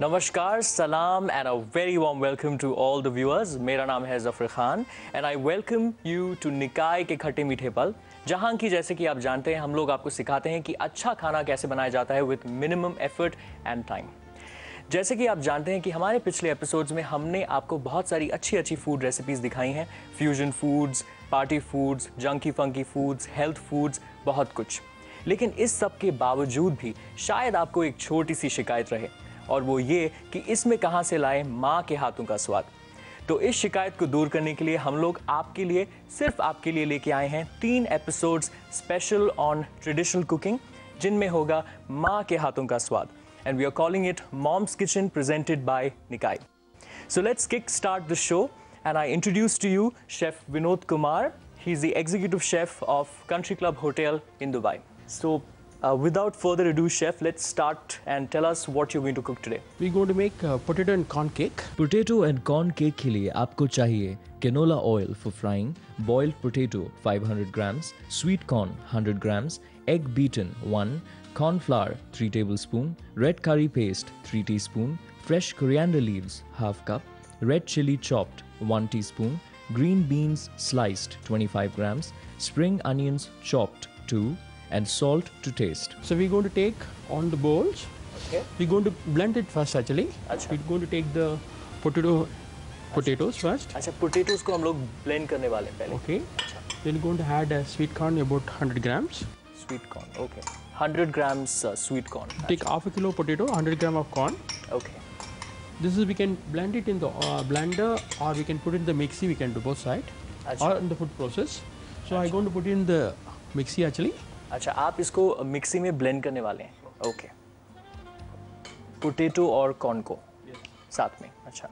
नमस्कार, सलाम and a very warm welcome to all the viewers. मेरा नाम है Zafar Khan and I welcome you to निकाय के खट्टे मीठे पल, जहाँ की जैसे कि आप जानते हैं हम लोग आपको सिखाते हैं कि अच्छा खाना कैसे बनाया जाता है with minimum effort and time. जैसे कि आप जानते हैं कि हमारे पिछले एपिसोड्स में हमने आपको बहुत सारी अच्छी फूड रेसिपीज़ दिखाई हैं, fusion foods, party foods, junkie funky foods, health foods, बहुत कुछ। लेकिन इस सब के बावजूद भी शायद आपको एक छोटी सी शिकायत रहे, और वो ये कि इसमें कहाँ से लाएं माँ के हाथों का स्वाद। तो इस शिकायत को दूर करने के लिए हम लोग आपके लिए, सिर्फ आपके लिए लेके आए हैं 3 episodes special on traditional cooking, जिनमें होगा माँ के हाथों का स्वाद। And we are calling it Mom's Kitchen, presented by Nikai. So let's kick start the show, and I introduce to you Chef Vinod Kumar. He's the executive chef of Country Club Hotel in Dubai. So without further ado, chef, let's start and tell us what you're going to cook today. We're going to make potato and corn cake. Potato and corn cake के लिए आपको चाहिए canola oil for frying, boiled potato 500 grams, sweet corn 100 grams, egg beaten 1, corn flour 3 tablespoon, red curry paste 3 teaspoon, fresh coriander leaves half cup, red chili chopped 1 teaspoon, green beans sliced 25 grams, spring onions chopped 2, and salt to taste. So we're going to take on the bowls. Okay. We're going to blend it first actually. अच्छा. We're going to take the potatoes first. अच्छा, potatoes को हम लोग blend करने वाले हैं पहले. Okay. अच्छा. Then we're going to add sweet corn about 100 grams. Sweet corn, okay. 100 grams sweet corn. Take half a kilo potato, 100 gram of corn. Okay. This is, we can blend it in the blender, or we can put it in the mixie. We can do both side, अच्छा. or in the food process. So I'm going to put it in the mixie actually. अच्छा, आप इसको mixie में blend करने वाले हैं. Okay. Potato और corn को साथ में. अच्छा.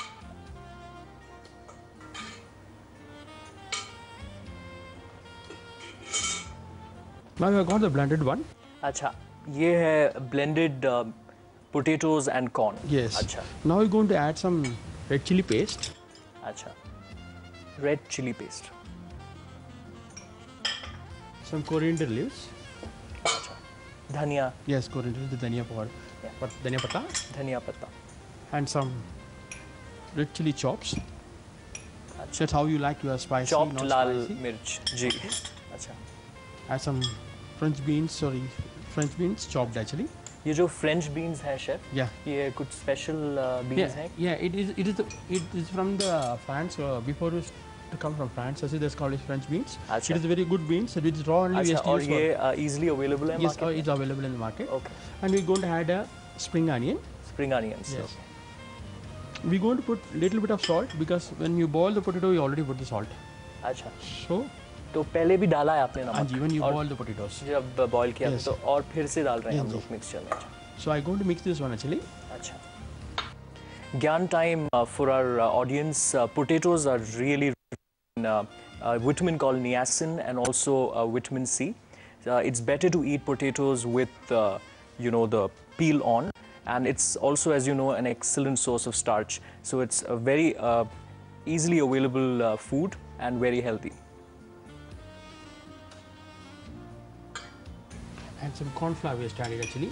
Now we have got the blended one. अच्छा, ये है blended potatoes and corn. Yes. अच्छा. Now we're going to add some red chili paste. अच्छा. Red chili paste. Some coriander leaves. अच्छा. धनिया. Yes, coriander, the dhania powder. Yeah. Dhania pata. धनिया पत्ता. And some red chili chops. अच्छा. That's how you like your spicy, Chopped not Lal spicy. मिर्च. जी. अच्छा. Add some French beans chopped actually. ये जो French beans हैं chef, Yeah. ये कुछ स्पेशल beans हैं. Yeah. It is from the France. Before it to come from France, actually that's called French beans. अच्छा. It is very good beans. It is raw only. अच्छा, और we ये easily available है yes, market it's available in the market. Okay. And we're going to add a spring onion. Spring onions. Yes. We're going to put little bit of salt because when you boil the potato, you already put the salt. अच्छा, So, तो पहले भी डाला है आपने नमक. and when you और boil the potatoes. जब बॉईल किया Yes. तो और फिर से डाल रहे हैं हम Yes, लोग मिक्सचर में. So I'm going to mix this one actually. अच्छा. Gyan time for our audience. Potatoes are really a vitamin called niacin and also vitamin C. It's better to eat potatoes with the peel on, and it's also, as you know, an excellent source of starch. So it's a very easily available food and very healthy. And some corn flour we started actually.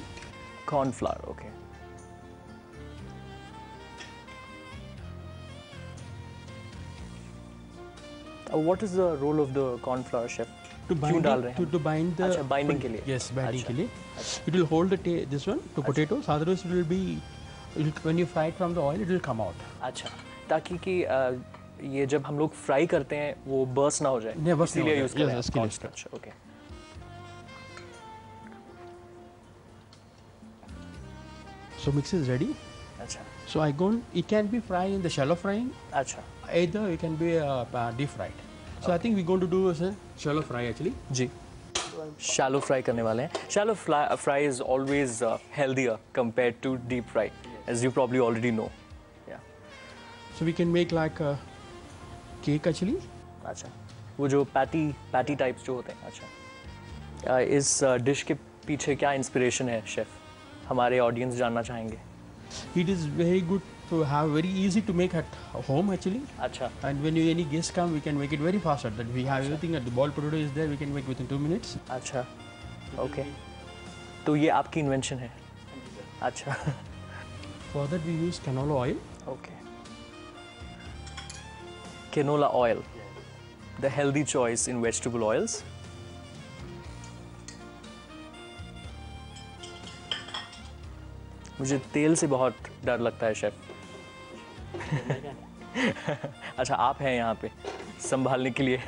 Corn flour, okay. What is the role of the corn flour, chef? To क्यों bind डाल it, रहे हैं to bind the अच्छा, binding के लिए. yes, binding अच्छा. के लिए. It will hold the this one to potatoes. Otherwise, it will be when you fry it from the oil, it will come out. अच्छा, ताकि कि ये जब हम लोग फ्राई करते हैं वो बर्स्ट ना हो जाए. नहीं, burst नहीं इसीलिए हो यूज जाए. करते हैं. Yes, इसके लिए corn starch, okay. So mix is ready. अच्छा. So it can be fried in the shallow frying. अच्छा. Either it can be deep fried. So I think we're going to do a shallow fry actually. Ji. Shallow fry करने वाले हैं. Shallow fry is always healthier compared to deep fry, as you probably already know. Yeah. So we can make like a cake actually. अच्छा. वो जो patty types जो होते हैं. अच्छा. इस डिश के पीछे क्या इंस्पिरेशन है शेफ? हमारे ऑडियंस जानना चाहेंगे. It is very good to have, very easy to make at home actually. अच्छा. And when any guests come, we can make it very fast. That we have everything at the boiled potato is there. We can make within 2 minutes. अच्छा. Okay. तो ये आपकी invention है. अच्छा. For that we use canola oil. Okay. Canola oil, the healthy choice in vegetable oils. मुझे तेल से बहुत डर लगता है शेफ। अच्छा, आप हैं यहाँ पे संभालने के लिए।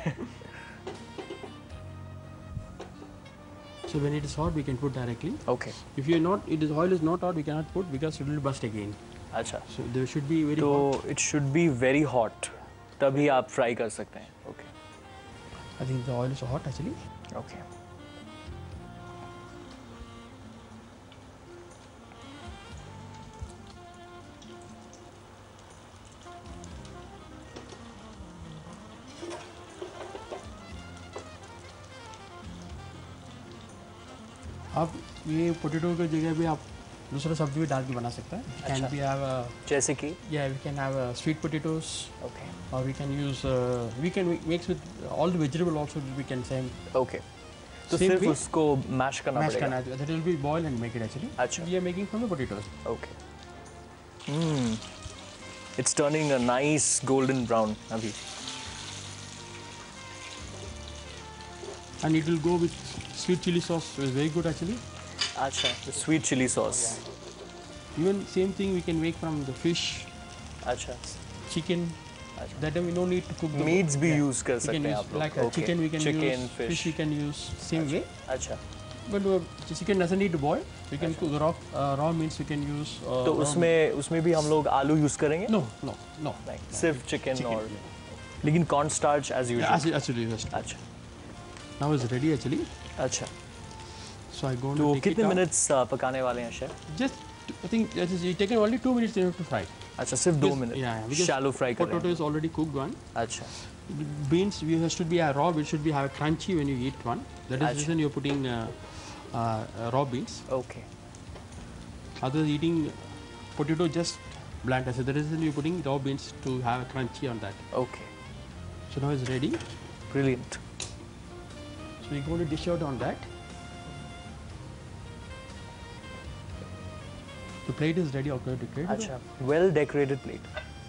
So when it is hot, we can put directly. Okay. If you are not, it is oil is not hot, we cannot put because it will burst again. अच्छा, So there should be very तो hot. it should be very hot, तभी आप fry कर सकते हैं। Okay. I think the oil is hot actually. Okay. आप ये potato की जगह पे आप दूसरा सब्जी भी डाल के बना सकते हैं. अच्छा. Can we have जैसे कि? yeah, we can have sweet potatoes. Okay. Or we can use we can mix with all the vegetable also. We can same Okay. तो Same सिर्फ way, उसको मैश करना mash पड़ेगा। करना. That will be boil and make it actually. अच्छा. We are making from the potatoes. Okay. It's turning a nice golden brown अभी. And it will go with sweet chili sauce. It's very good actually. अच्छा, the sweet chili sauce. Even same thing we can make from the fish, अच्छा. chicken. अच्छा. That time we no need to cook the Meats भी yeah. use कर We सकते can हैं use आप लोग. like Okay. chicken we can Chicken, use, fish. we can use same way. अच्छा. But the chicken doesn't need to boil. We can cook raw means we can use. तो उसमें भी हम लोग आलू यूज करेंगे? No. नहीं, सिर्फ चिकन Chicken, और yeah. लेकिन corn starch as usual. Actually, yes. अच्छा Now it's ready actually. अच्छा, So I go तो to take कितने it out. मिनट्स पकाने वाले हैं chef? Just I think that is it taken only 2 minutes to fry. अच्छा, सिर्फ 2 Because- minute Yeah, because shallow fry कर potato रहे is already cooked one. हैं। अच्छा, Beans we should be raw. We should be have crunchy when you eat one. That is the Achha. reason you're putting raw beans. Okay, Other than eating potato just bland. So that is the reason you're putting raw beans to have a crunchy on that. Okay, So now it's ready. Brilliant. So we're going to dish out on that. The plate is ready. Okay, decorated. अच्छा, well decorated plate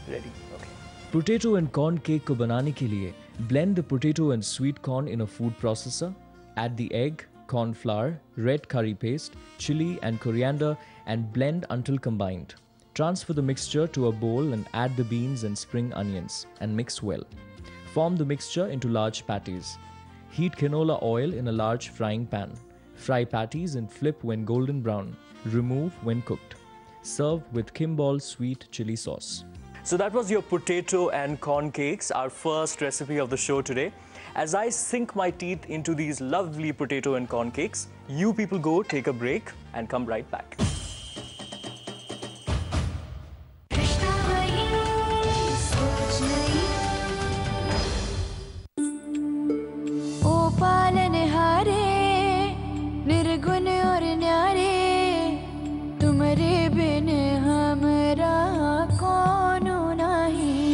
ready. Okay, potato and corn cake को बनाने के लिए blend the potato and sweet corn in a food processor, add the egg, corn flour, red curry paste, chili and coriander and blend until combined. Transfer the mixture to a bowl and add the beans and spring onions and mix well. Form the mixture into large patties. Heat canola oil in a large frying pan. Fry patties and flip when golden brown. Remove when cooked. Serve with Kimball sweet chili sauce. so that was your potato and corn cakes, our first recipe of the show today. As I sink my teeth into these lovely potato and corn cakes, you people go take a break and come right back. ओ पालनहारे निर्गुण और न्यारे तुम्हारे बिन हमरा कौन नहीं।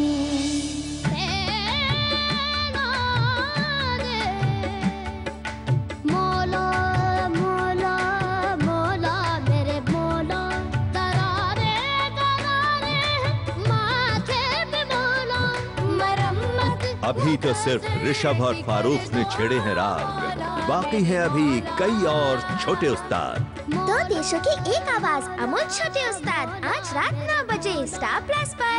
मौला मौला मौला मेरे मौला तरारे माथे पे मौला मरम्मत। अभी तो सिर्फ ऋषभ और फारूक ने छेड़े हैं राग, बाकी हैं अभी कई और छोटे उस्ताद। दो देशों की एक आवाज अमोल छोटे उस्ताद आज रात 9 बजे स्टार प्लस पर।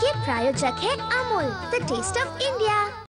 ये प्रायोजक है Amul, the taste of India.